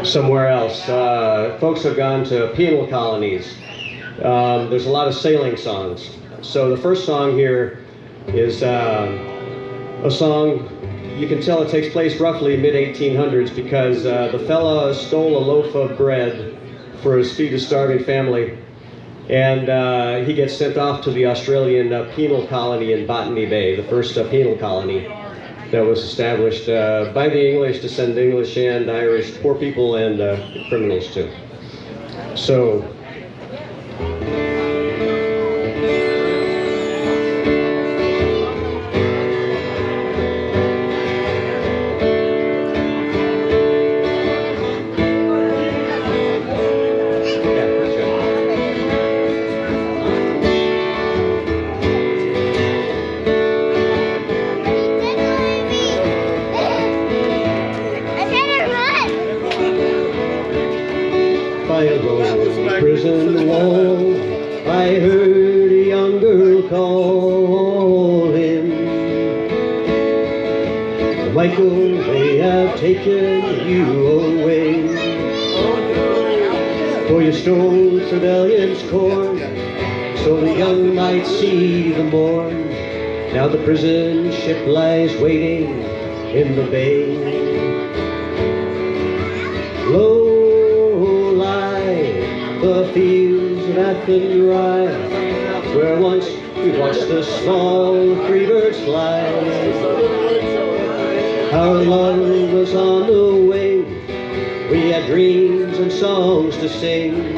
somewhere else. Folks have gone to penal colonies. There's a lot of sailing songs. So the first song here is a song, you can tell it takes place roughly mid-1800s because the fella stole a loaf of bread for his feed-a-starving family, and he gets sent off to the Australian penal colony in Botany Bay, the first penal colony that was established by the English to send English and Irish poor people and criminals to. So, by a lonely prison wall, I heard a young girl calling, Michael, they have taken you away, for you stole rebellion's corn, so the young might see the morn. Now the prison ship lies waiting in the bay. Lo, the fields of Athenry, where once we watched the small free birds fly. Our love was on the wing, we had dreams and songs to sing.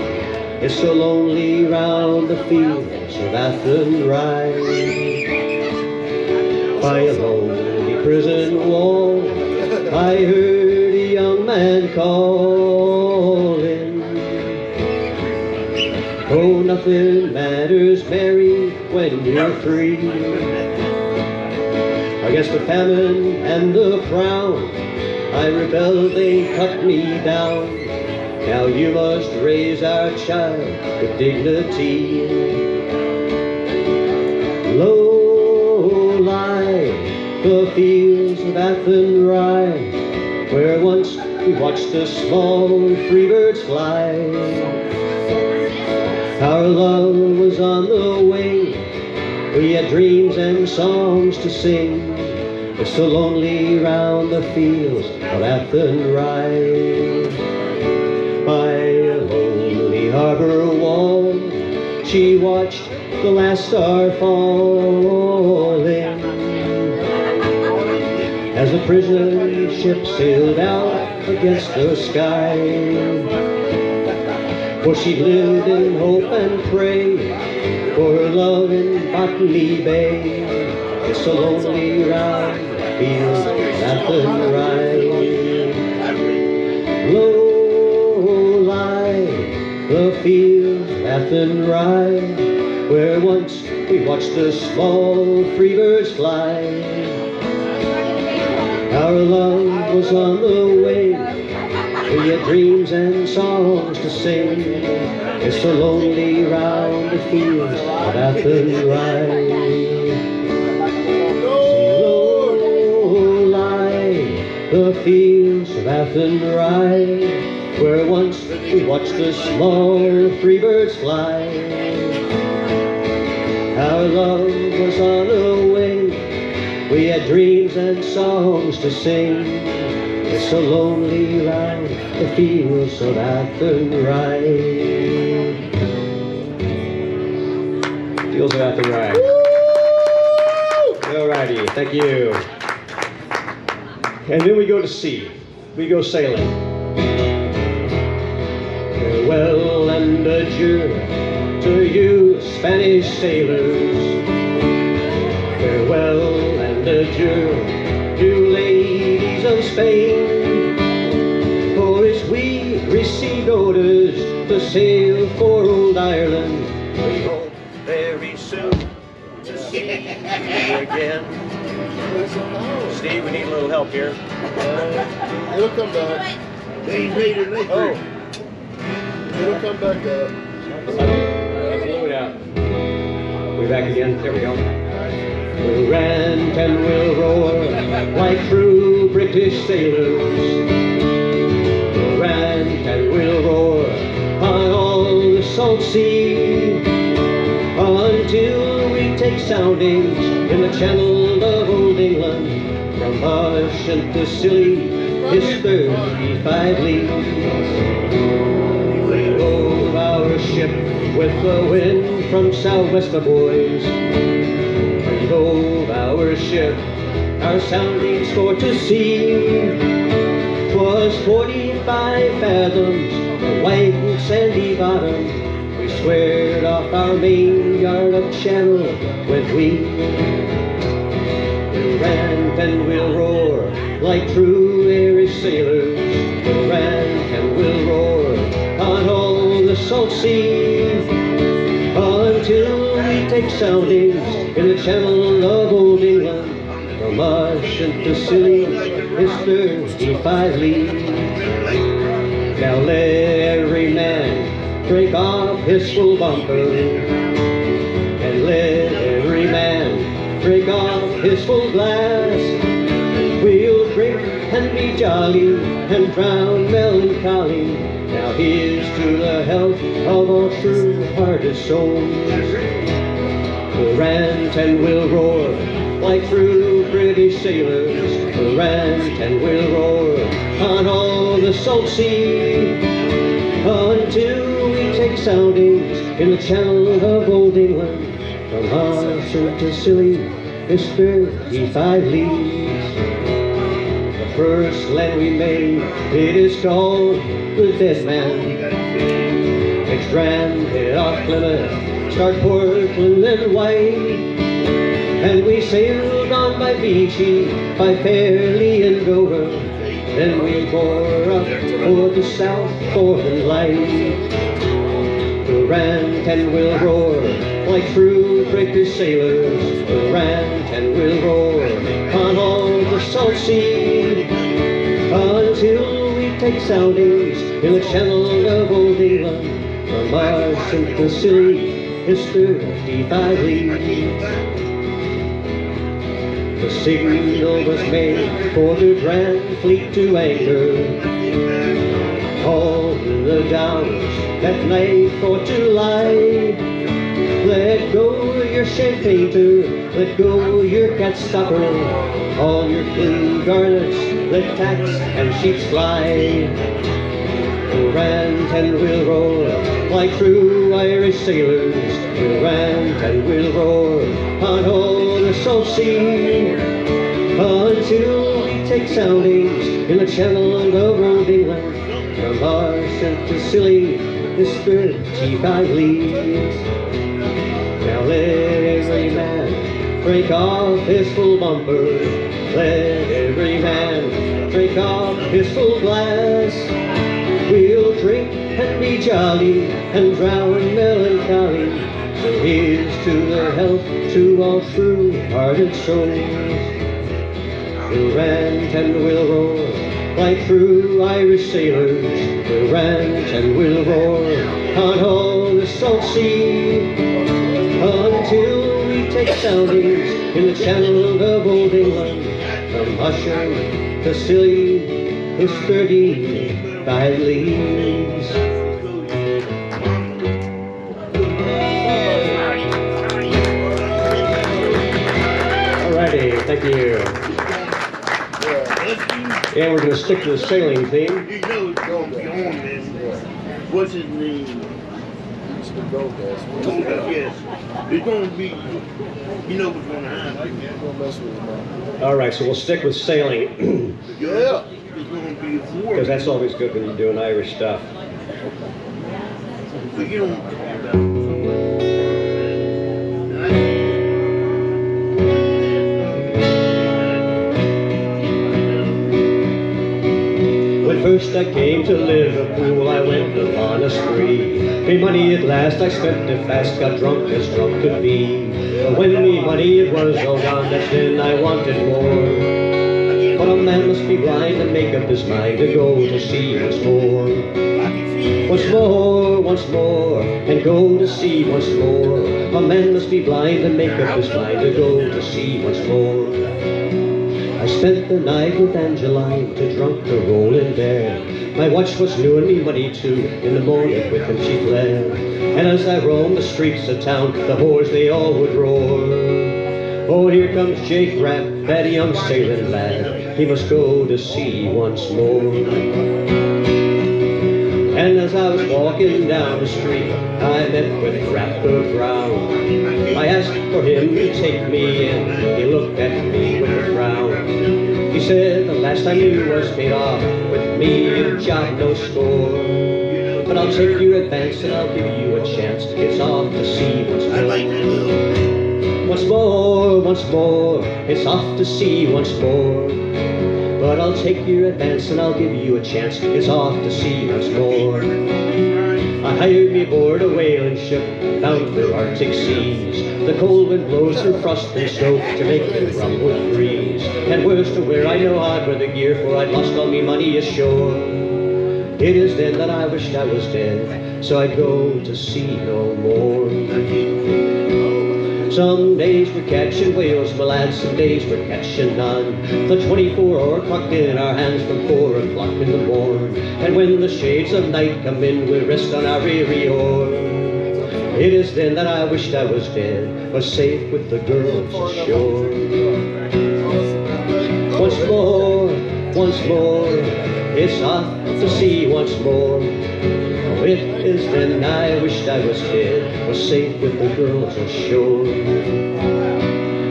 It's so lonely round the fields of Athenry. By a lonely prison wall, I heard a young man calling. Oh, nothing matters, Mary, when you're free. Against the famine and the frown, I rebelled, they cut me down. Now you must raise our child with dignity. Low lie the fields of Athenry, where once we watched the small free birds fly. Our love was on the wing, we had dreams and songs to sing. It's so lonely round the fields of Athenry. By a lonely harbor wall, she watched the last star falling, as the prison ship sailed out against the sky. For she lived in hope and pray for her love in Botany Bay. It's so lonely round the fields of Athenry. Low lie the fields of Athenry, where once we watched the small free birds fly. Our love was on the wing, we had dreams and songs to sing. It's so lonely round the fields of Athenry. Low lie the fields of Athenry, where once we watched the small free birds fly. Our love was on the wing, we had dreams and songs to sing. It's so lonely round the fields of Athenry. Fields of Athenry. Alrighty, thank you. And then we go to sea. We go sailing. Farewell and adieu to you Spanish sailors. Farewell and adieu, you ladies of Spain. For as we received orders to sail for old Ireland, we hope very soon to see you again. Steve, we need a little help here. It'll come back. They made it. Oh. It'll come back up. Balloon out. We're back again. There we go. We'll rant and we'll roar like true British sailors. We'll rant salt sea, until we take soundings in the channel of old England. From Ushant to Scilly is 35 leagues. We roll our ship with the wind from southwest, my boys. We roll our ship, our soundings for to sea. 'Twas 45 fathoms, a white and sandy bottom. We squared off our main yard up channel when we rant and we'll roar like true Irish sailors. We'll rant and we'll roar on all the salt sea, until we take soundings in the channel of old England. From Ushant to Scilly is 35 leagues. Now let every man break off his full bumper, and let every man break off his full glass. We'll drink and be jolly and drown melancholy. Now here's to the health of all true-hearted souls. We'll rant and we'll roar like true British sailors. We'll rant and we'll roar on all the salt sea, until we take soundings in the channel of old England. From Ushant to Scilly is 35 leagues. The first land we made, it is called the Dead Man. It's stranded off Plymouth, start Portland and White, and we sailed on by Beachy, by Fairley and Dover. Then we bore up for the South Foreland Light. We'll rant and we'll roar like true British sailors. We'll rant and we'll roar on all the salt sea, until we take soundings in the channel of old England. From Ushant to Scilly is 35 leagues. The signal was made for the Grand Fleet to anchor. All the Downs that night for to lie. Let go your champagne, let go your cat stopper. All your clean garnets, let tacks and sheets fly. We'll rant and we'll roar like true Irish sailors. We'll rant and we'll roar on all the salt sea, until we take soundings in the channel of old England. From Ushant to Scilly is 35 leagues. Now let every man break off his full bumper, let every man drink off his full glass. We'll drink and be jolly and drown melancholy. So here's to the health to all true-hearted souls. We'll rant and we'll roar like true Irish sailors. We'll rant and we'll roar on all the salt sea, until we take soundings in the channel of old England. From Ushant to Scilly is 35 leagues. Alrighty, thank you. And we're going to stick to the sailing theme. You know it's going to be on this. What's his name? Mr. Goldust. Yes. It's going to be, you know what's going to happen. Don't mess with his mouth. Alright, so we'll stick with sailing. Yeah. It's going to be a war. Because that's always good when you're doing Irish stuff. But you don't. When first I came to Liverpool, I went upon a spree. Me money at last I spent it fast, got drunk as drunk could be. But when me money it was all gone, that's then I wanted more. But a man must be blind to make up his mind to go to sea once more. Once more, and go to sea once more. A man must be blind to make up his mind to go to sea once more. I spent the night with Angeline, too drunk to roll in bed. My watch was new and me money too. In the morning with him she fled. And as I roamed the streets of town, the whores they all would roar. Oh, here comes Jake Rapp, that young sailing lad. He must go to sea once more. And as I was walking down the street, I met with Rapp the Brown. I asked for him to take me in. He looked at me with a frown. He said, the last time you was paid off with me, a job no score. But I'll take your advance and I'll give you a chance. It's off to sea once more. Once more, once more, it's off to sea once more. But I'll take your advance and I'll give you a chance. It's off to sea once more. I hired me aboard a whaling ship bound for Arctic seas. The cold wind blows through frost and snow to make the rum with breeze. And worse to wear, I know I'd wear the gear, for I'd lost all me money ashore. It is then that I wished I was dead, so I'd go to sea no more. Some days we're catching whales, my lads, some days we're catching none. The 24-hour clock in our hands from 4 o'clock in the morn. And when the shades of night come in, we rest on our weary oar. It is then that I wished I was dead, was safe with the girls ashore. Once more, it's off to sea once more. It is then I wished I was dead, was safe with the girls ashore.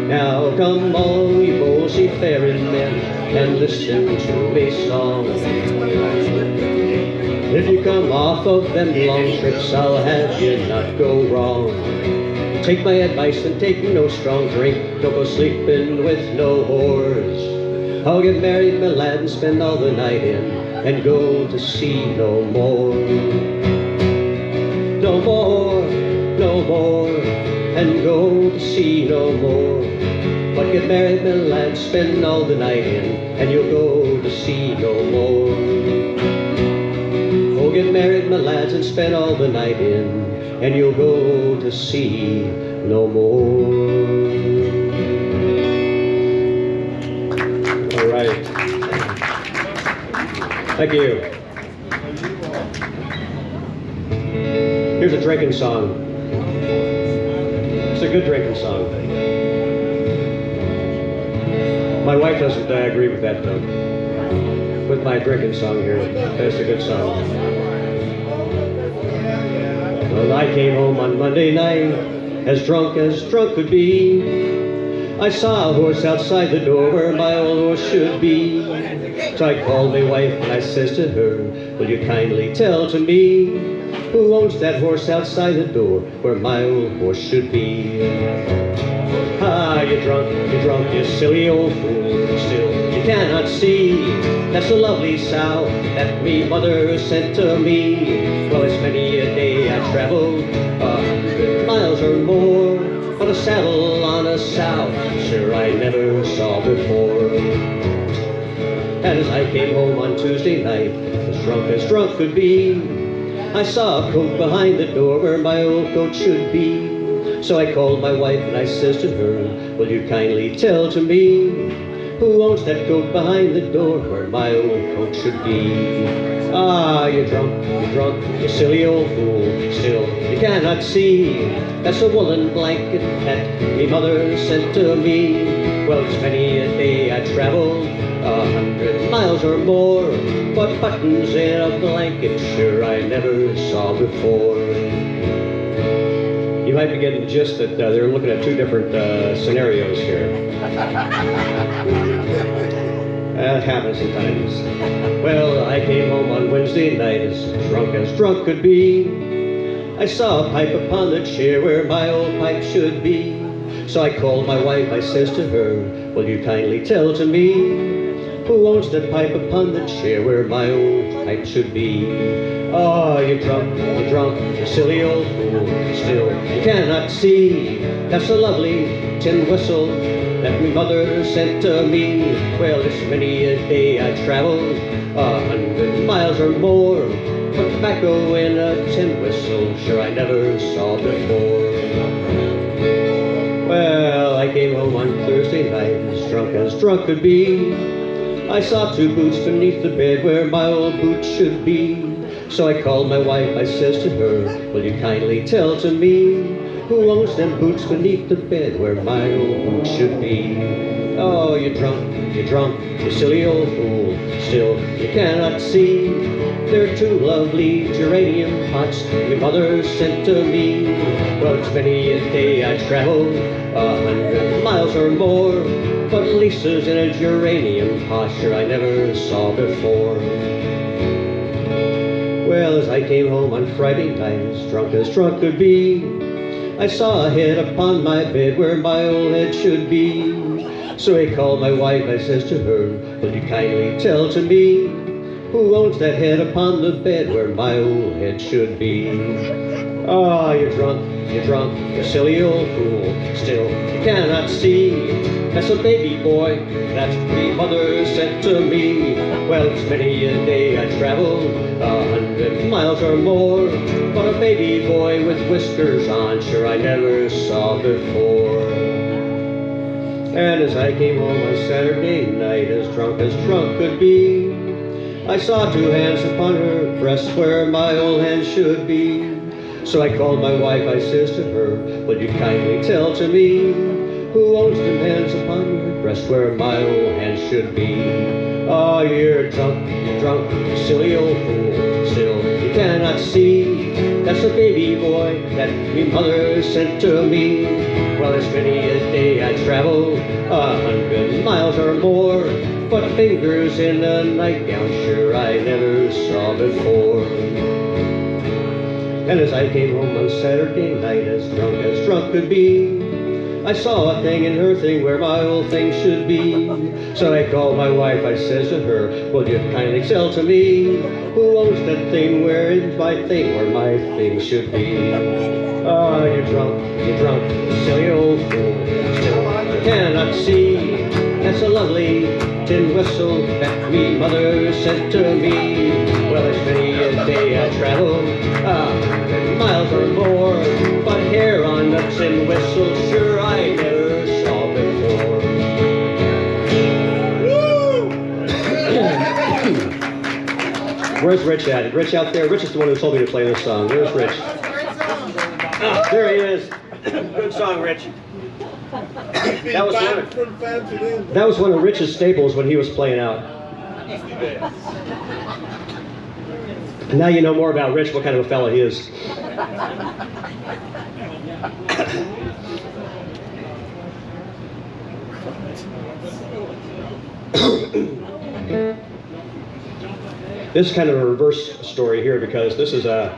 Now come all ye bold seafaring men, and listen to me song. If you come off of them long trips, I'll have you not go wrong. Take my advice and take no strong drink, don't go sleeping with no whores. I'll get married, my lad, and spend all the night in, and go to sea no more. No more, no more, and go to sea no more. But get married, my lad, spend all the night in, and you'll go to sea no more. Oh, get married, my lads, and spend all the night in, and you'll go to sea no more. All right. Thank you. Here's a drinking song. It's a good drinking song. My wife doesn't agree with that though. With my drinking song here. That's a good song. Well, I came home on Monday night, as drunk could be. I saw a horse outside the door where my old horse should be. So I called my wife and I says to her, will you kindly tell to me who owns that horse outside the door where my old horse should be? Ah, you're drunk, you silly old fool. Still, you cannot see that's a lovely sow that me mother sent to me. Well, it's many a day I traveled 100 miles or more, but a saddle on a sow, sure I never saw before. And as I came home on Tuesday night, as drunk could be, I saw a coat behind the door where my old coat should be. So I called my wife and I says to her, will you kindly tell to me who owns that coat behind the door where my old coat should be? Ah, you're drunk, you silly old fool. Still, you cannot see that's a woolen blanket that me mother sent to me. Well, it's many a day I traveled 100 miles or more, but buttons in a blanket sure I never saw before. You might be getting the gist that they're looking at two different scenarios here. That happens sometimes. Well, I came home on Wednesday night as drunk could be. I saw a pipe upon the chair where my old pipe should be. So I called my wife, I says to her, will you kindly tell to me who owns that pipe upon the chair where my old pipe should be? Ah, you're drunk, you silly old fool. Still, you cannot see that's a lovely tin whistle that my mother sent to me. Well, it's many a day I traveled 100 miles or more, but tobacco in a tin whistle sure I never saw before. Well, I came home on Thursday night as drunk could be. I saw two boots beneath the bed where my old boots should be. So I called my wife, I says to her, will you kindly tell to me who owns them boots beneath the bed where my old boots should be? Oh, you're drunk, you silly old fool. Still, you cannot see they're two lovely geranium pots my mother sent to me. Well, it's many a day I traveled 100 miles or more, but Lisa's in a geranium pot sure I never saw before. Well, as I came home on Friday night, as drunk could be, I saw a head upon my bed where my old head should be. So I called my wife, I says to her, will you kindly tell to me who owns that head upon the bed where my old head should be? Ah, you're drunk, you silly old fool. Still, you cannot see that's a baby boy that me mother sent to me. Well, it's many a day I traveled 100 miles or more, but a baby boy with whiskers on sure I never saw before. And as I came home on Saturday night, as drunk could be, I saw two hands upon her breast where my old hand should be. So I called my wife, I says to her, will you kindly tell to me who owns them hands upon your breast where my old hand should be? Oh, you're drunk, you silly old fool. Still, you cannot see that's a baby boy that me mother sent to me. Well, it's many a day I traveled 100 miles or more, but fingers in a nightgown sure I never saw before. And as I came home on Saturday night, as drunk could be, I saw a thing in her thing where my old thing should be. So I called my wife, I says to her, will you kindly tell to me who owns that thing where is my thing where my thing should be? Ah, you're drunk, silly old fool. Still, you cannot see that's a lovely tin whistle that me mother sent to me. Well, it's many a day I traveled 100 miles or more, but hair on the tin whistle sure I never saw before. Where's Rich at? Is Rich out there? Rich is the one who told me to play this song. Where's Rich? Ah, there he is. Good song, Rich. That was one of Rich's staples when he was playing out. Now you know more about Rich, what kind of a fella he is. This is kind of a reverse story here because this is a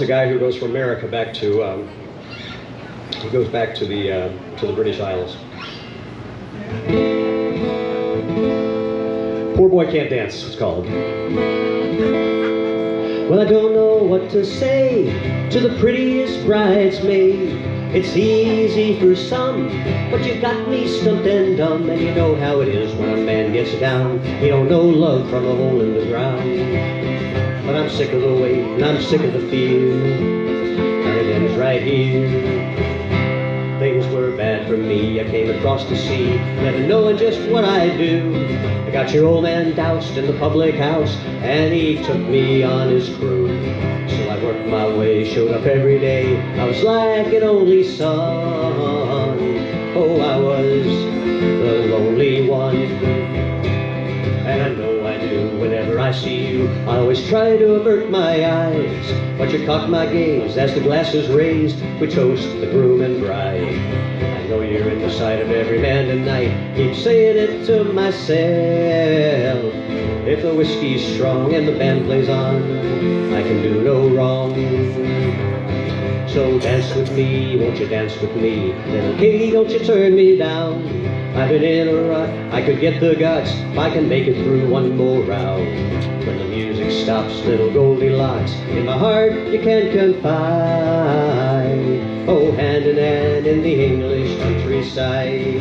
guy who goes from America back to he goes back to the British Isles. Poor Boy Can't Dance, it's called. Well, I don't know what to say to the prettiest bridesmaid. It's easy for some, but you got me stumped and dumb. And you know how it is when a man gets down. He don't know love from a hole in the ground. But I'm sick of the wait, and I'm sick of the fear, and it ends right here. Things were bad for me, I came across the sea, never knowing just what I'd do. I got your old man doused in the public house, and he took me on his crew. So I worked my way, showed up every day, I was like an only son. Oh, I was the lonely one. And I know I do whenever I see you, I always try to avert my eyes, but you caught my gaze as the glass is raised. We toast the groom and bride. I know you're in the sight of every man tonight. Keep saying it to myself. If the whiskey's strong and the band plays on, I can do no wrong. So dance with me, won't you dance with me? Little Katie, don't you turn me down. I've been in a rut, I could get the guts if I can make it through one more round. When the music stops, little Goldilocks, in my heart you can confide. Oh, hand in hand in the English countryside.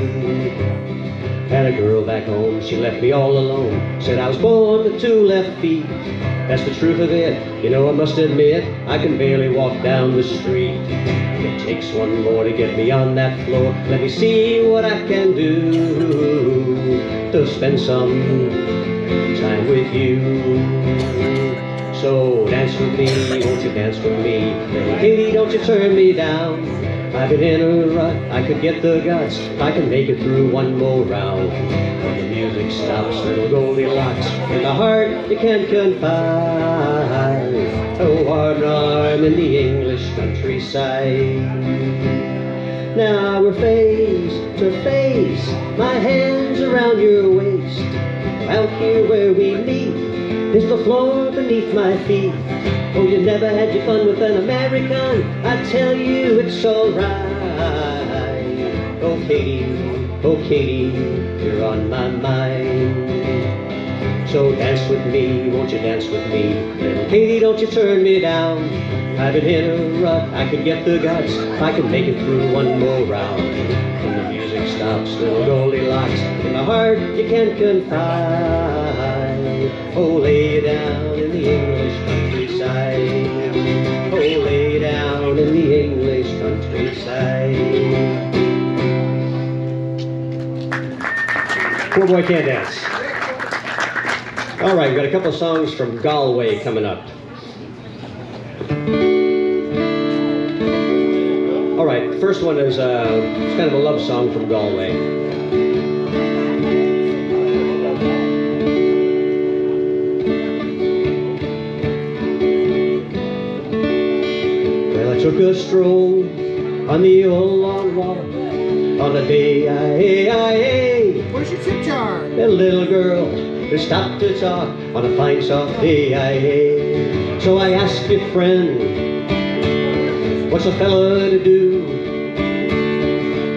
Had a girl back home, she left me all alone, said I was born with 2 left feet. that's the truth of it. You know, I must admit, I can barely walk down the street. It takes one more to get me on that floor. Let me see what I can do to spend some time with you. So dance with me, won't you dance with me? Little Katie, don't you turn me down. I've been in a rut, I could get the guts if I can make it through one more round. When the music stops, little Goldilocks, in the heart you can confide. Oh, arm in arm in the English countryside. Now we're face to face, my hands around your waist. Out here where we meet is the floor beneath my feet. Oh, you never had your fun with an American, I tell you it's alright. Oh Katie, you're on my mind. So dance with me, won't you dance with me? Little Katie, don't you turn me down. I've been in a rut, I could get the guts if I could make it through one more round. When the music stops, little Goldilocks, in the heart you can confide. Oh, lay down in the English countryside. Oh, lay down in the English countryside. Poor boy can't dance. All right, we've got a couple of songs from Galway coming up. All right, the first one is it's kind of a love song from Galway. Well, I took a stroll on the old long walk on a day Where's your tip jar? a little girl who stopped to talk on a fine soft day. So I asked your friend, what's a fella to do?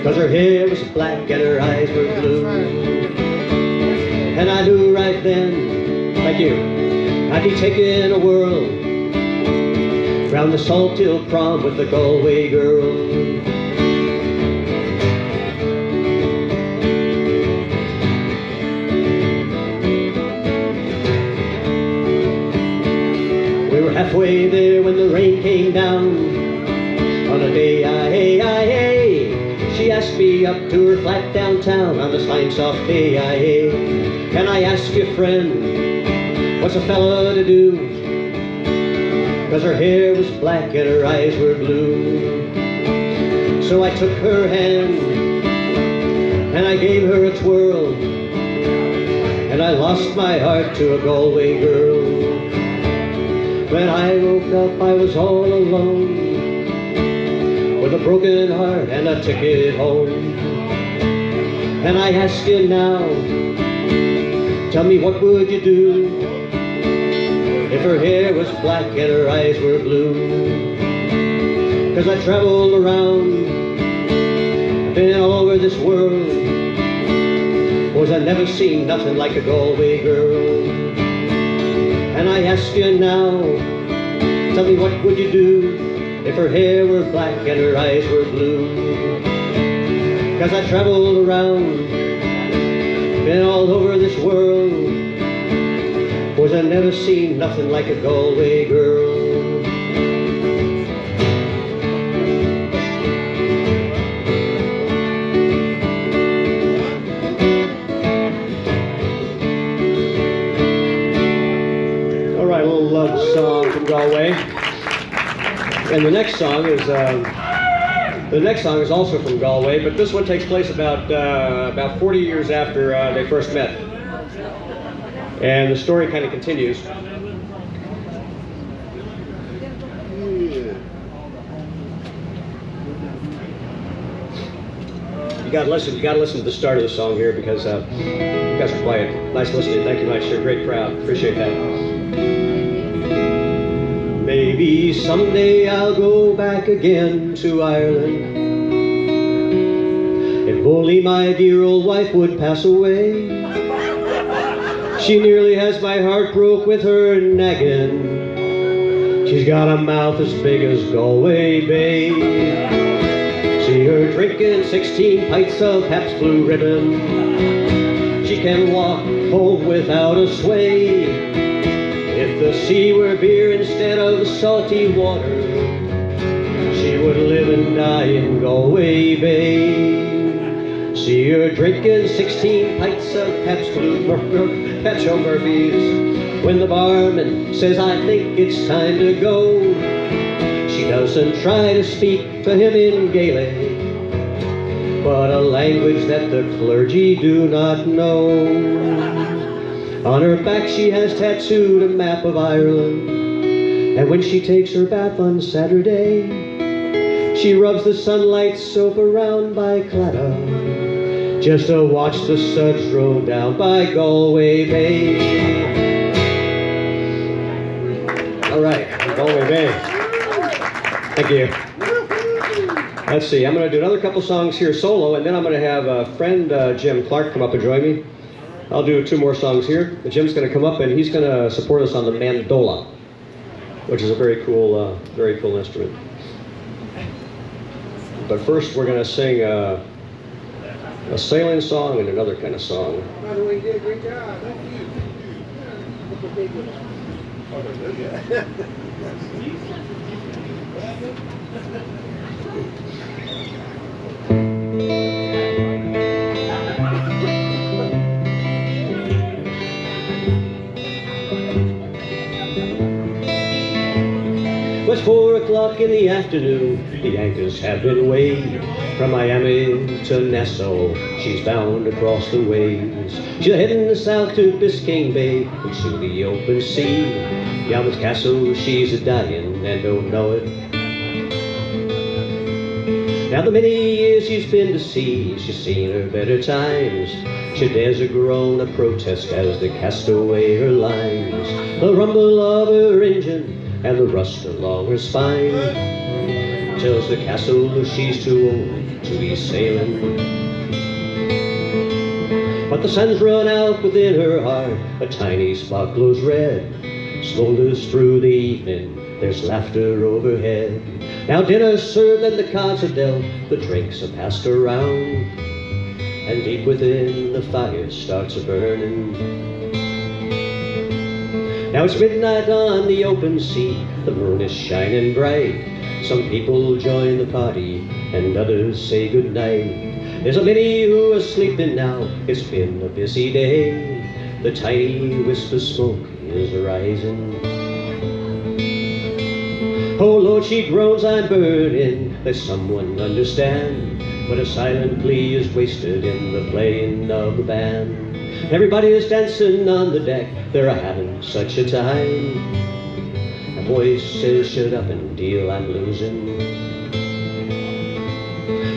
'Cause her hair was black and her eyes were blue. And I knew right then, thank you, I'd be taking a whirl round the Salt Hill prom with the Galway girl. We were halfway there when the rain came down on a day she asked me up to her flat downtown on this fine soft day. And I asked your friend, what's a fella to do? 'Cause her hair was black and her eyes were blue. So I took her hand and I gave her a twirl, and I lost my heart to a Galway girl. When I woke up I was all alone, with a broken heart and a ticket home. And I ask you now, tell me what would you do if her hair was black and her eyes were blue? 'Cause I traveled around, I've been all over this world, boys, I never seen nothing like a Galway girl. And I ask you now, tell me what would you do if her hair were black and her eyes were blue? 'Cause I traveled around, been all over this world, boys, I never seen nothing like a Galway girl. All right, a little love song from Galway. And the next song is also from Galway, but this one takes place about 40 years after they first met, and the story kind of continues. You gotta listen to the start of the song here because you guys are quiet. Nice listening. Thank you much. You're a great crowd. Appreciate that. Maybe someday I'll go back again to Ireland, if only my dear old wife would pass away. She nearly has my heart broke with her nagging. She's got a mouth as big as Galway Bay. See her drinking 16 pints of Pabst Blue Ribbon. She can walk home without a sway. If the sea were beer instead of salty water, she would live and die in Galway Bay. See her drinking 16 pints of Pabst Murphy's. When the barman says, I think it's time to go, she doesn't try to speak to him in Gaelic, but a language that the clergy do not know. On her back she has tattooed a map of Ireland, and when she takes her bath on Saturday, she rubs the sunlight soap around by Claddagh, just to watch the suds roll down by Galway Bay. All right, Galway Bay. Thank you. Let's see, I'm going to do another couple songs here solo, and then I'm going to have a friend, Jim Clark, come up and join me. I'll do 2 more songs here. Jim's going to come up, and he's going to support us on the mandola, which is a very cool instrument. But first, we're going to sing a sailing song and another kind of song. By the way, you did a great job. Thank It was 4 o'clock in the afternoon. The anchors have been weighed. From Miami to Nassau, she's bound across the waves. She's heading south to Biscayne Bay and to the open sea. Yarmouth Castle, she's a-dying and don't know it. Now the many years she's been to sea, she's seen her better times. She dares a groan, a protest as they cast away her lines. The rumble of her engine and the rust along her spine tells the castle she's too old to be sailing. But the sun's run out within her heart, a tiny spark glows red, smolders through the evening, there's laughter overhead. Now dinner's served and the cards are dealt, the drinks are passed around, and deep within the fire starts a-burning. Now it's midnight on the open sea, the moon is shining bright. Some people join the party and others say goodnight. There's a many who are sleeping now, it's been a busy day. The tiny wisp of smoke is rising. Oh Lord, she groans, I'm burning, let someone understand. But a silent plea is wasted in the playing of the band. Everybody is dancing on the deck, they're having such a time. A voice says, shut up and deal, I'm losing.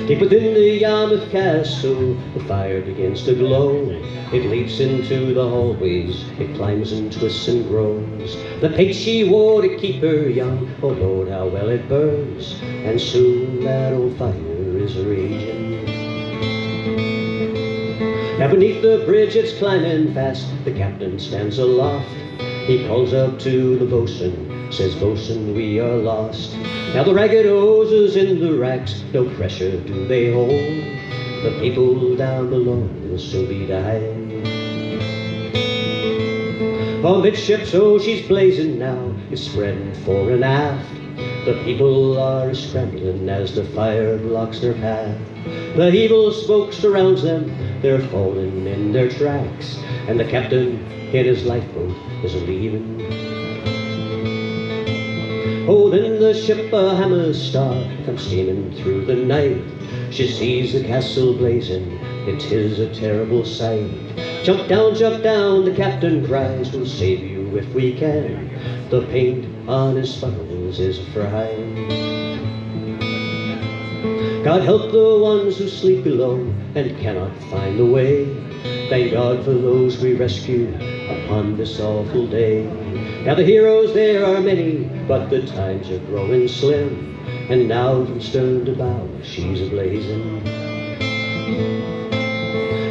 Deep within the Yarmouth Castle, the fire begins to glow. It leaps into the hallways, it climbs and twists and grows. The paint she wore to keep her young, oh Lord, how well it burns. And soon that old fire is raging. Now beneath the bridge it's climbing fast, the captain stands aloft. He calls up to the boatswain, says, boatswain, we are lost. Now the ragged hoses in the racks, no pressure do they hold. The people down below will soon be dying. Amidships, oh, she's blazing now, it's spreading fore and aft. The people are scrambling as the fire blocks their path. The evil smoke surrounds them, they're falling in their tracks, and the captain in his lifeboat is leaving. Oh, then the ship, a hammer star, comes steaming through the night. She sees the castle blazing, it is a terrible sight. Jump down, the captain cries, we'll save you if we can. The paint on his funnels is frying. God help the ones who sleep below and cannot find the way. Thank God for those we rescue upon this awful day. Now the heroes there are many, but the times are growing slim. And now from stern to bow, she's a-blazing.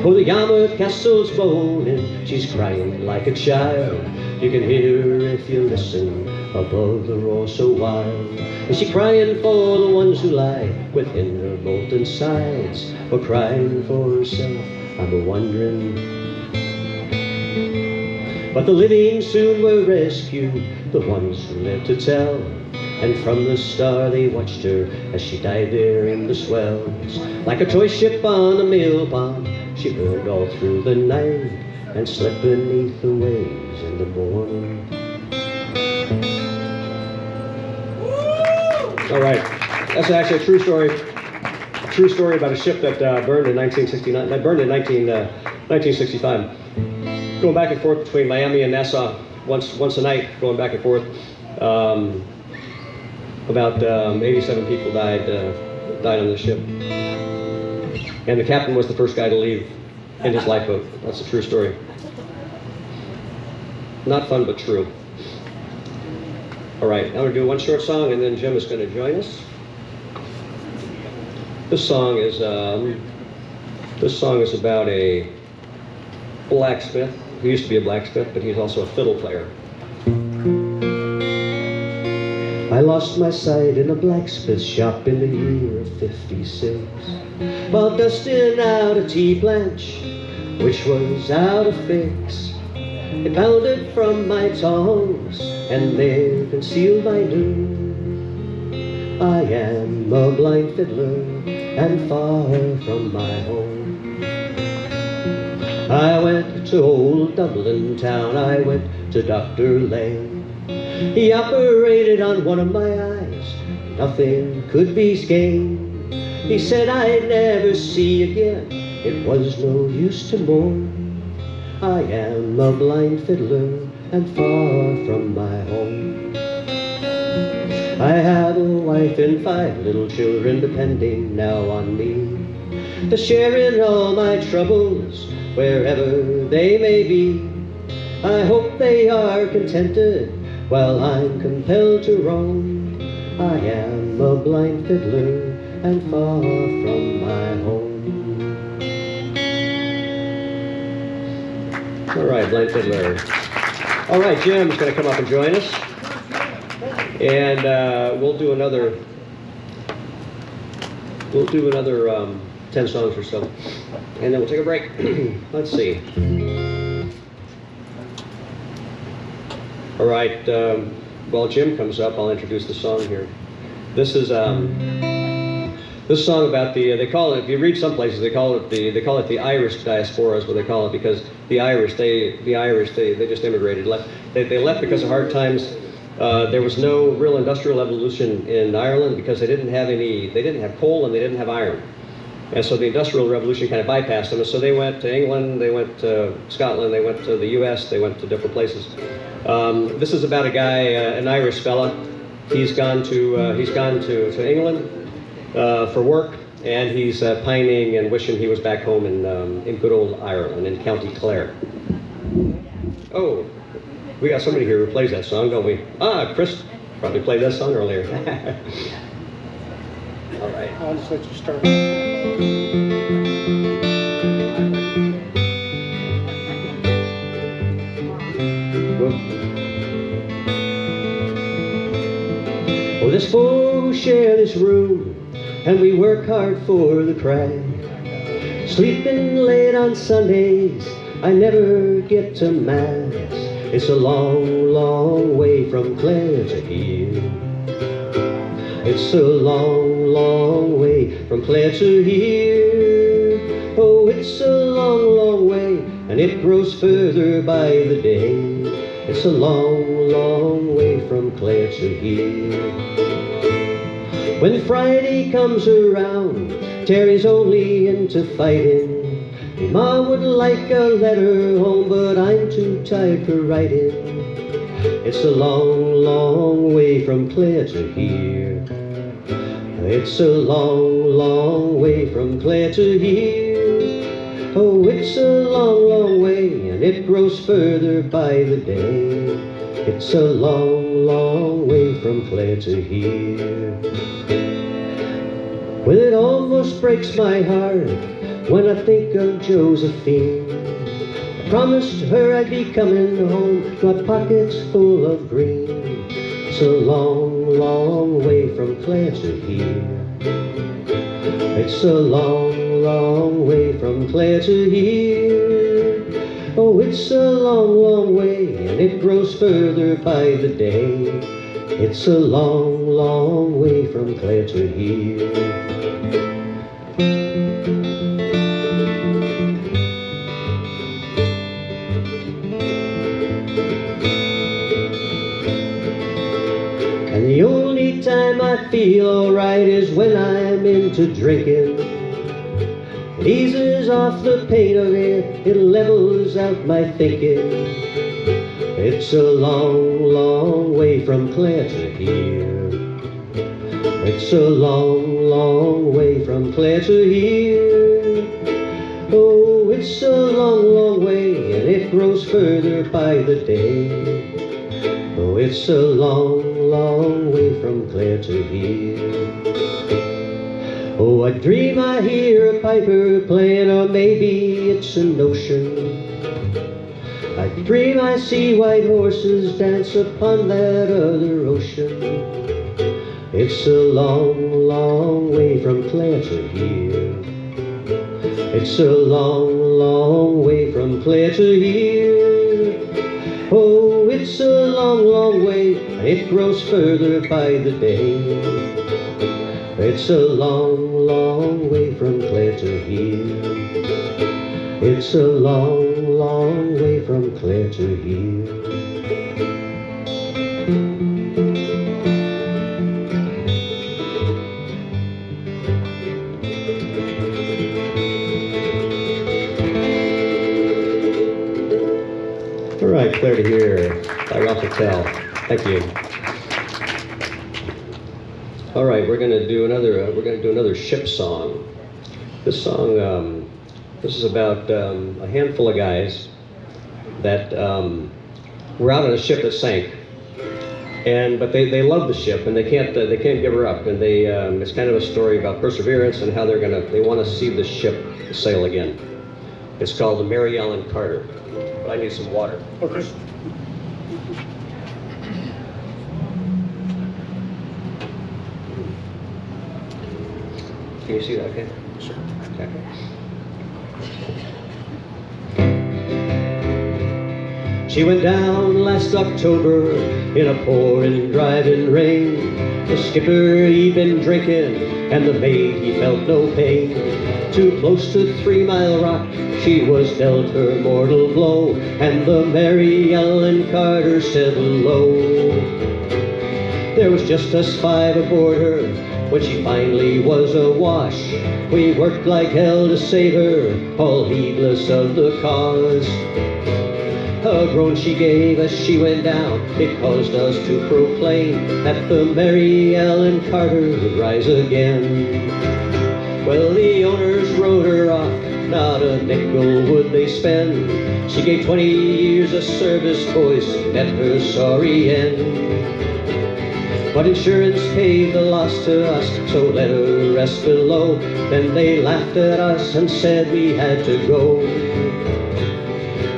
Oh, the Yarmouth Castle's moaning, she's crying like a child. You can hear her if you listen above the roar so wild. And she's crying for the ones who lie within her molten sides, or crying for herself, I'm a-wondering. But the living soon were rescued, the ones who lived to tell. And from the star they watched her as she died there in the swells. Like a toy ship on a mill pond, she burned all through the night and slept beneath the waves in the morning. All right, that's actually a true story. True story about a ship that burned in 1969. That burned in 1965. Going back and forth between Miami and Nassau once a night, going back and forth. About 87 people died on the ship, and the captain was the first guy to leave in his lifeboat. That's a true story. Not fun, but true. All right, I'm going to do one short song, and then Jim is going to join us. This song is about a blacksmith. He used to be a blacksmith, but he's also a fiddle player. I lost my sight in a blacksmith shop in the year of '56, while dusting out a T-planch, which was out of fix. It pounded from my tongs, and there concealed my doom. I am a blind fiddler, and far from my home. I went to old Dublin town, I went to Dr. Lane. He operated on one of my eyes, nothing could be gained. He said I'd never see again, it was no use to mourn. I am a blind fiddler and far from my home. I have a wife and 5 little children depending now on me to share in all my troubles wherever they may be. I hope they are contented while I'm compelled to roam. I am a blind fiddler and far from my home. All right, blind fiddler. All right, Jim's going to come up and join us. And we'll do another 10 songs or so. And then we'll take a break. Let's see. All right, while Jim comes up, I'll introduce the song here. This is this song about the they call it, if you read some places they call it the Irish diaspora is what they call it, because the Irish they just immigrated, they left because of hard times. There was no real industrial evolution in Ireland because they didn't have coal and they didn't have iron. And so the Industrial Revolution kind of bypassed them. And so they went to England, they went to Scotland, they went to the US, they went to different places. This is about a guy, an Irish fella. He's gone to England for work, and he's pining and wishing he was back home in good old Ireland, in County Clare. Oh, we got somebody here who plays that song, don't we? Ah, Chris probably played that song earlier. All right. I'll just let you start. Oh, there's 4 who share this room, and we work hard for the crowd. Sleeping late on Sundays, I never get to Mass. It's a long, long way from Clare to here. It's a long, long way from Clare to here. Oh, it's a long, long way, and it grows further by the day. It's a long, long way from Clare to here. When Friday comes around, Terry's only into fighting. Ma would like a letter home, but I'm too tired for writing. It's a long, long way from Clare to here. It's a long, long way from Clare to here. Oh, it's a long, long way, and it grows further by the day. It's a long, long way from Clare to here. Well, it almost breaks my heart when I think of Josephine. I promised her I'd be coming home, my pockets full of green. It's a long, long way from Clare to here. It's a long, long way from Clare to here. Oh, it's a long, long way, and it grows further by the day. It's a long, long way from Clare to here. And the only time I feel alright is when I'm into drinking. It eases off the pain of it, it levels out my thinking. It's a long, long way from Clare to here. It's a long, long way from Clare to here. Oh, it's a long, long way, and it grows further by the day. Oh, it's a long, long way from Clare to here. Oh, I dream I hear a piper playing, or maybe it's a notion. I dream I see white horses dance upon that other ocean. It's a long, long way from Clare to here. It's a long, long way from Clare to here. Oh, it's a long, long way, and it grows further by the day. It's a long, long way from Clare to here. It's a long, long way from Clare to here. All right, Clare to here by Ralph Patel. Thank you. All right, we're going to do another ship song. This song, this is about a handful of guys that were out on a ship that sank, but they love the ship and they can't give her up, and it's kind of a story about perseverance and how they want to see the ship sail again. It's called the Mary Ellen Carter. But I need some water. Okay. Can you see that? Okay. Sure. Okay. She went down last October in a pouring, driving rain. The skipper, he'd been drinking, and the mate, he felt no pain. Too close to 3 Mile Rock, she was dealt her mortal blow, and the Mary Ellen Carter settled low. There was just us 5 aboard her when she finally was awash. We worked like hell to save her, all heedless of the cause. A groan she gave as she went down, it caused us to proclaim that the Mary Ellen Carter would rise again. Well, the owners wrote her off, not a nickel would they spend. She gave 20 years of service, boys, met her sorry end. But insurance paid the loss to us, so let her rest below. Then they laughed at us and said we had to go.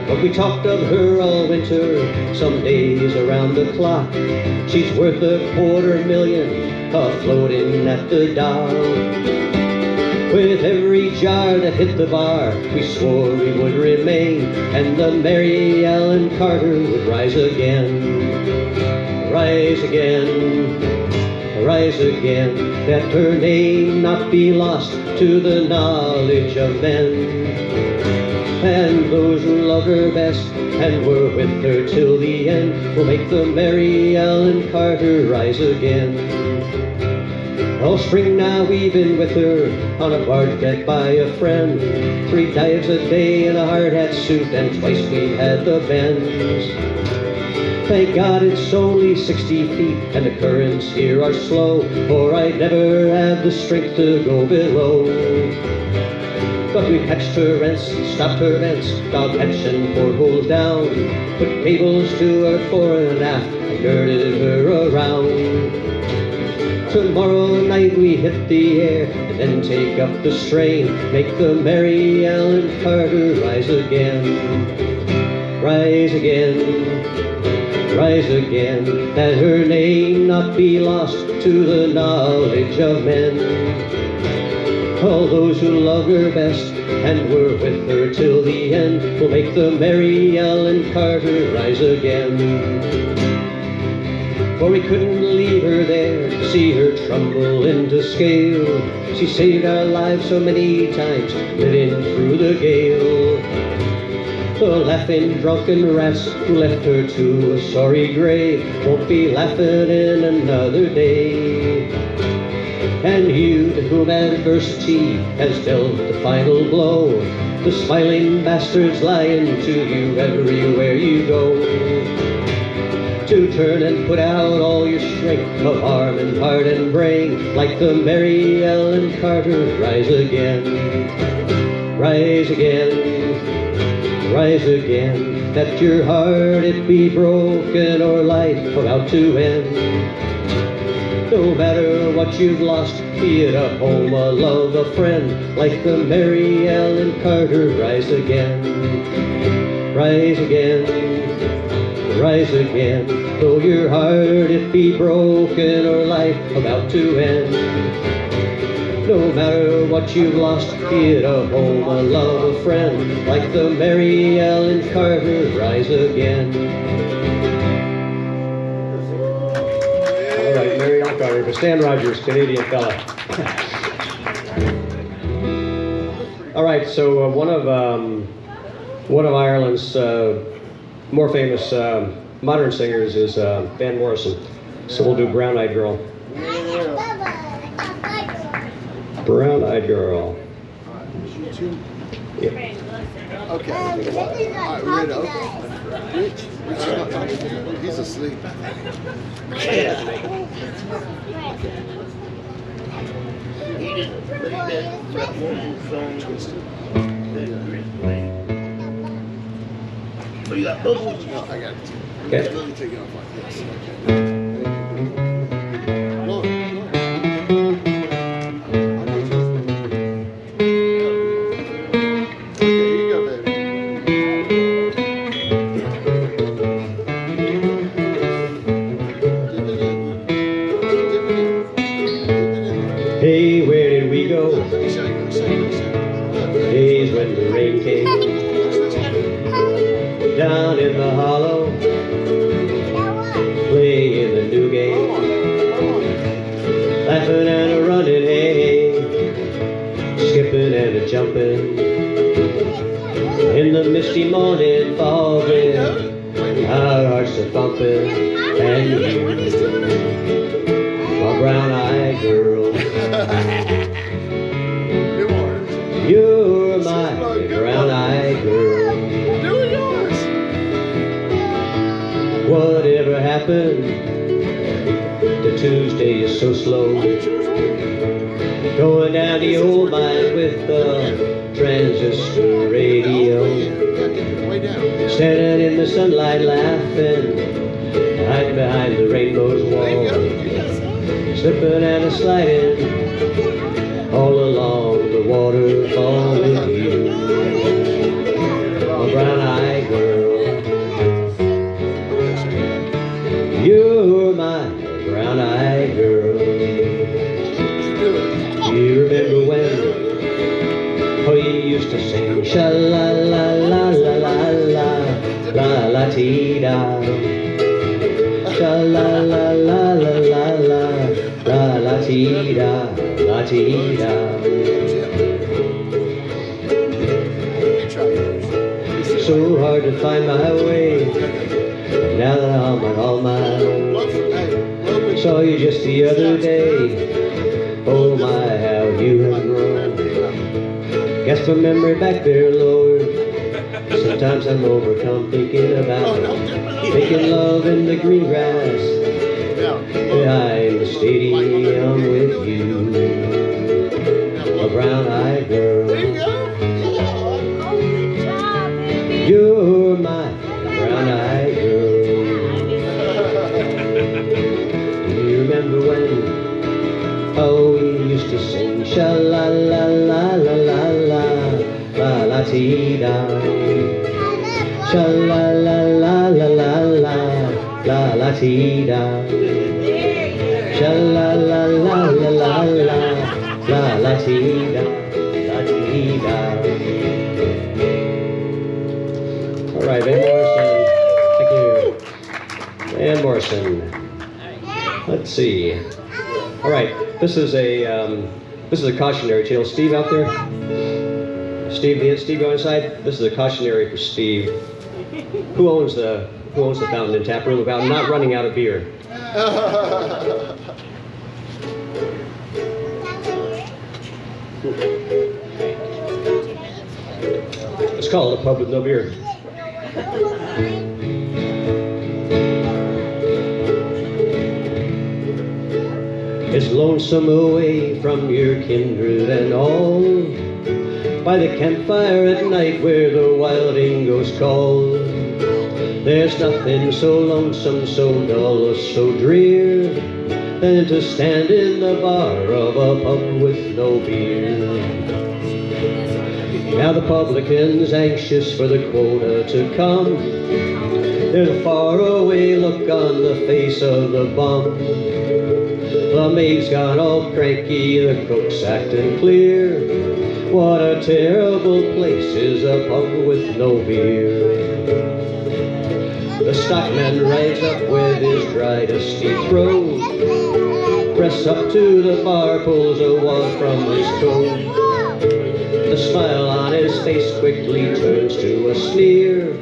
But we talked of her all winter, some days around the clock. She's worth $250,000, a-floating at the dock. With every jar that hit the bar, we swore we would remain, and the Mary Ellen Carter would rise again. Rise again, rise again, that her name not be lost to the knowledge of men. And those who loved her best and were with her till the end will make the Mary Ellen Carter rise again. All spring now we've been with her on a barge deck by a friend. 3 dives a day in a hard hat suit, and twice we had the bends. Thank God it's only 60 feet and the currents here are slow, or I'd never have the strength to go below. But we patched her rents, stopped her vents, dog hatch and portholes down, put cables to her fore and aft, and girded her around. Tomorrow night we hit the air, and then take up the strain, make the Mary Ellen Carter rise again. Rise again, rise again, that her name not be lost to the knowledge of men. All those who loved her best and were with her till the end will make the Mary Ellen Carter rise again. For we couldn't leave her there to see her tremble into scale. She saved our lives so many times, living through the gale. The laughing drunken rats who left her to a sorry grave won't be laughing in another day. And you to whom adversity has dealt the final blow, the smiling bastards lying to you everywhere you go. To turn and put out all your strength of arm and heart and brain, like the Mary Ellen Carter, rise again. Rise again, rise again. Let your heart it be broken or life about to end. No matter what you've lost, be it a home, a love, a friend, like the Mary Ellen Carter, rise again. Rise again, rise again. Though your heart it be broken or life about to end. No matter what you've lost, be it a home, a love, a friend, like the Mary Ellen Carter, rise again. All right, Mary Ellen Carter, but Stan Rogers, Canadian fella. All right, so one of Ireland's more famous modern singers is Van Morrison. So we'll do Brown Eyed Girl. Brown Eyed Girl. Yeah. Okay. All right, we're ready. Rich is not talking. He's asleep. He didn't play that one song. Oh, you got bubbles? No, I got it. Okay. Let me take it off like this. Okay. Lord, Lord. Okay, here you go, baby. Hey, where did we go? Let me show you. Let me show you. Days when the rain came down in the hollow, playing the new game, laughing and a running, hey, skipping and a jumping, in the misty morning falling, our hearts are thumping, and you, my brown-eyed girl, you're my brown-eyed girl. Whatever happened to Tuesday is so slow. Going down the old mine with the transistor radio. Standing in the sunlight laughing, hiding behind the rainbow's wall. Slipping and a sliding all along the waterfall with you, my brown-eyed girl. You're my brown-eyed girl. You remember when you used to sing sha-la-la-la-la-la-la, la-la-tee-da, sha-la-la-la-la-la-la, la-la-tee-da, la-tee-da. So hard to find my way, now that I'm on all my own. Saw you just the other day, oh my, how you have grown. Guess my memory back there, Lord. Sometimes I'm overcome thinking about making love in the green grass behind the stadium with you, a brown-eyed girl. You're my brown-eyed girl. Do you remember when, oh, we used to sing sha-la-la-la-la-la-la, la-la-tee-da, sha-la-la-la-la-la-la, la-la-tee-da, sha-la-la-la-la-la-la, la-la-tee-da. Let's see. All right, this is a cautionary tale. Steve out there? Steve go inside? This is a cautionary for Steve. Who owns the fountain and tap room about not running out of beer? It's called a pub with no beer. It's lonesome away from your kindred and all, by the campfire at night where the wilding goes call. There's nothing so lonesome, so dull, or so drear than to stand in the bar of a pub with no beer. Now the publican's anxious for the quota to come. There's a faraway look on the face of the bum. The maid's gone all cranky, the cook's acting clear. What a terrible place is a pub with no beer. The stockman rides up with his dry, dusty throat. Press up to the bar, pulls a wad from his coat. The smile on his face quickly turns to a sneer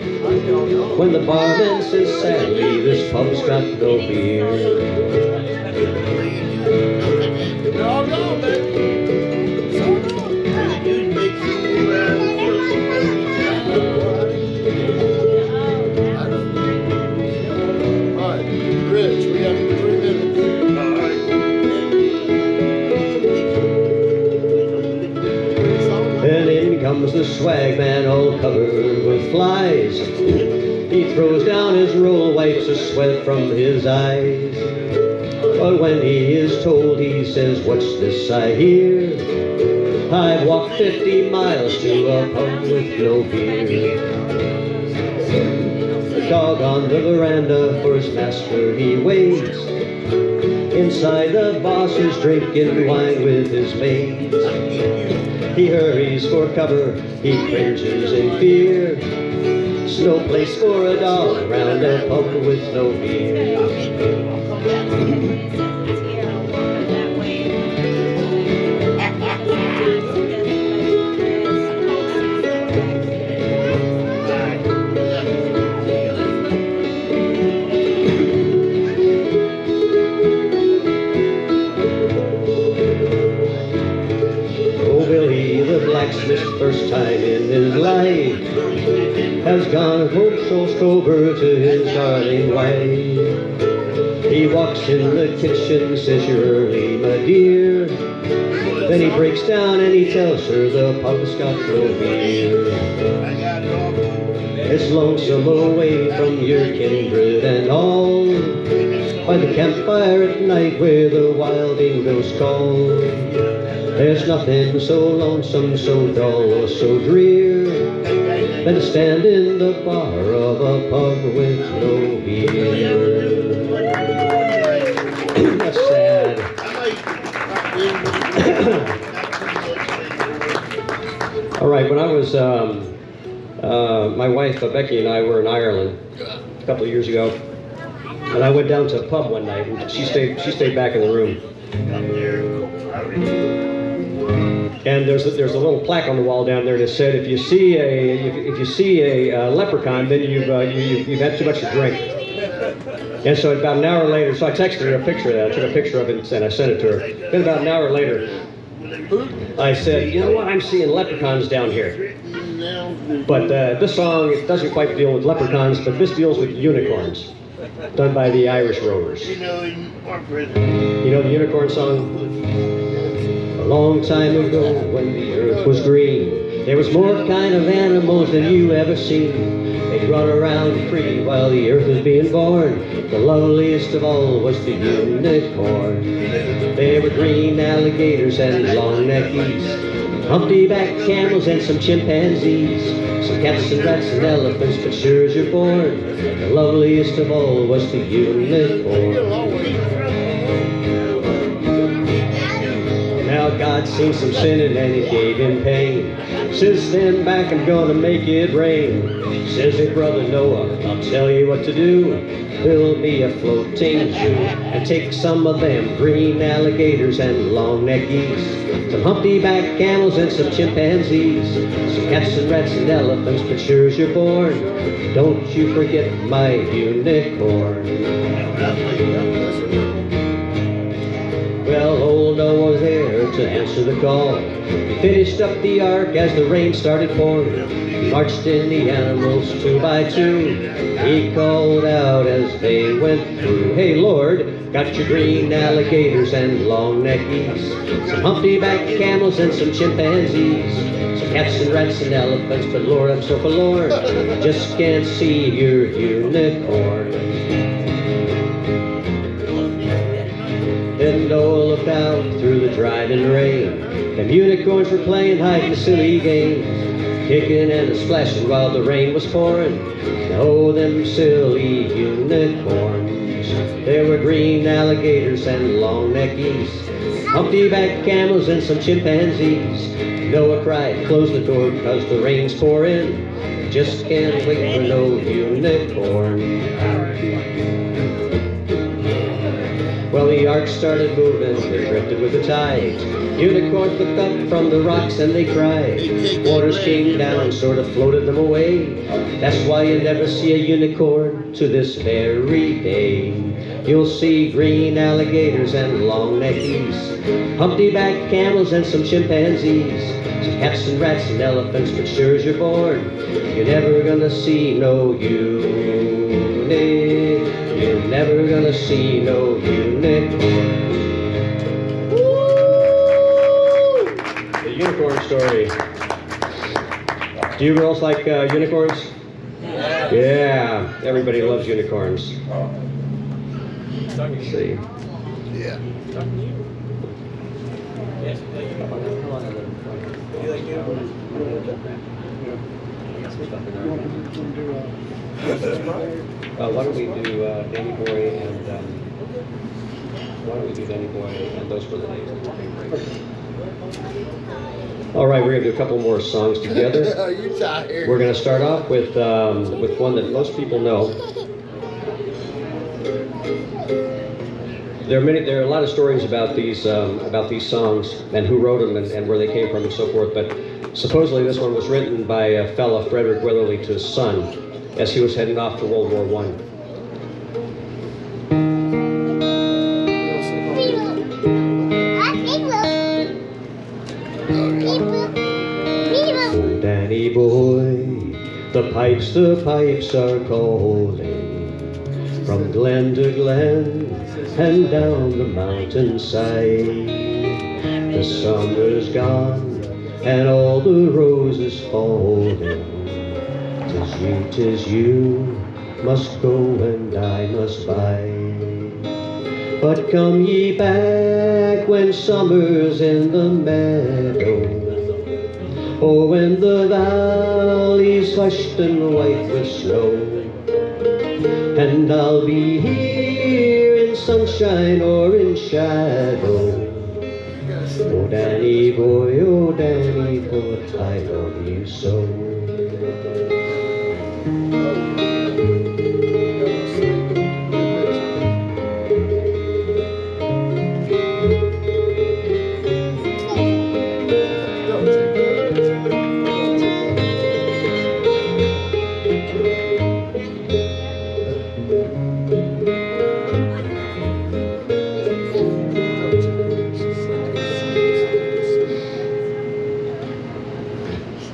when the barman says sadly, this pub's got no beer. Comes the swag man all covered with flies. He throws down his roll, wipes the sweat from his eyes. But when he is told, he says, what's this I hear? I've walked 50 miles to a pub with no beer. The dog on the veranda for his master he waits. Inside the boss is drinking wine with his mates. He hurries for cover, he cringes in fear. There's no place for a dog round a pub with no beer. Blacksmith's first time in his life has gone home so sober to his darling wife. He walks in the kitchen, says you're early, my dear. Then he breaks down and he tells her the pub's got no beer. It's lonesome away from your kindred and all, by the campfire at night where the wilding ghosts call. There's nothing so lonesome, so dull, or so drear than to stand in the bar of a pub with no beer. That's sad. All right, when I was, my wife Becky and I were in Ireland a couple of years ago, and I went down to a pub one night, and she stayed back in the room. And there's a little plaque on the wall down there that said, if you see a leprechaun, then you've had too much to drink. And so about an hour later, so I texted her a picture of that. I took a picture of it and I sent it to her. Then about an hour later, I said, you know what? I'm seeing leprechauns down here. But this song, it doesn't quite deal with leprechauns, but this deals with unicorns, done by the Irish Rovers. You know the unicorn song? A long time ago, when the earth was green, there was more kind of animals than you ever seen. They'd run around free while the earth was being born. The loveliest of all was the unicorn. There were green alligators and long-necked geese, humpty-backed camels and some chimpanzees, some cats and rats and elephants, but sure as you're born, the loveliest of all was the unicorn. Now God seen some sinning and he gave him pain. Says stand back, I'm gonna make it rain. Says hey brother Noah, I'll tell you what to do. build me a floating zoo and take some of them green alligators and long neck geese, some humpty-back camels and some chimpanzees, some cats and rats and elephants, but sure as you're born, don't you forget my unicorn. Well, old Noah was there to answer the call. He finished up the ark as the rain started pouring. He marched in the animals 2 by 2. He called out as they went through, hey Lord, got your green alligators and long neck geese, some humpty-back camels and some chimpanzees, some cats and rats and elephants, but Lord, I'm so forlorn, just can't see your unicorn. Then Noah looked out through the driving rain. Them unicorns were playing hide and silly games, kicking and splashing while the rain was pouring. Oh, them silly unicorns. There were green alligators and long neck geese, humpty-back camels and some chimpanzees. Noah cried, close the door because the rain's pouring. Just can't wait for no unicorn. Well, the ark started moving, they drifted with the tide. Unicorns looked up from the rocks and they cried. Waters came down, sort of floated them away. That's why you never see a unicorn to this very day. You'll see green alligators and long neck geese, humpty-back camels and some chimpanzees, some cats and rats and elephants, but sure as you're born, you're never gonna see no You're never gonna see no unicorn. Woo! The unicorn story. Do you girls like unicorns? Yeah, everybody loves unicorns. Let's see. Yeah. Why don't we do Danny Boy and those were the names of the All right, we're gonna do a couple more songs together. Are you tired? We're gonna start off with one that most people know. There are a lot of stories about these songs and who wrote them and where they came from and so forth. But supposedly this one was written by a fella, Frederick Weatherly, to his son as he was heading off to World War I. Oh, Danny boy, the pipes are calling from glen to glen and down the mountainside. The summer's gone and all the roses falling. 'Tis you must go and I must bide. But come ye back when summer's in the meadow, or when the valley's hushed and white with snow, and I'll be here in sunshine or in shadow. Oh Danny boy, I love you so.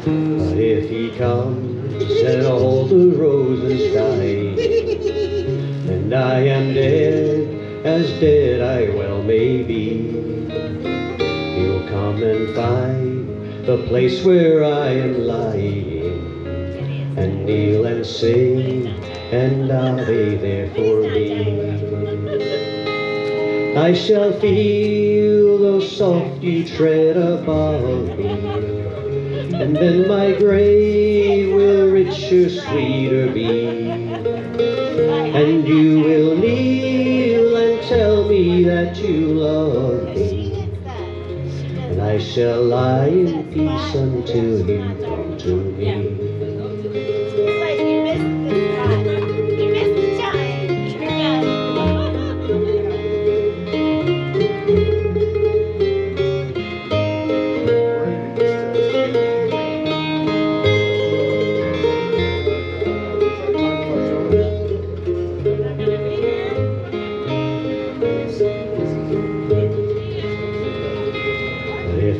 But if he comes and all the roses die, and I am dead, as dead I well may be, he'll come and find the place where I am lying, and kneel and sing, and Ave there for me. I shall feel the soft you tread above me, and then my grave will richer, sweeter be, and you will kneel and tell me that you love me, and I shall lie in peace until you come to me. You missed the time.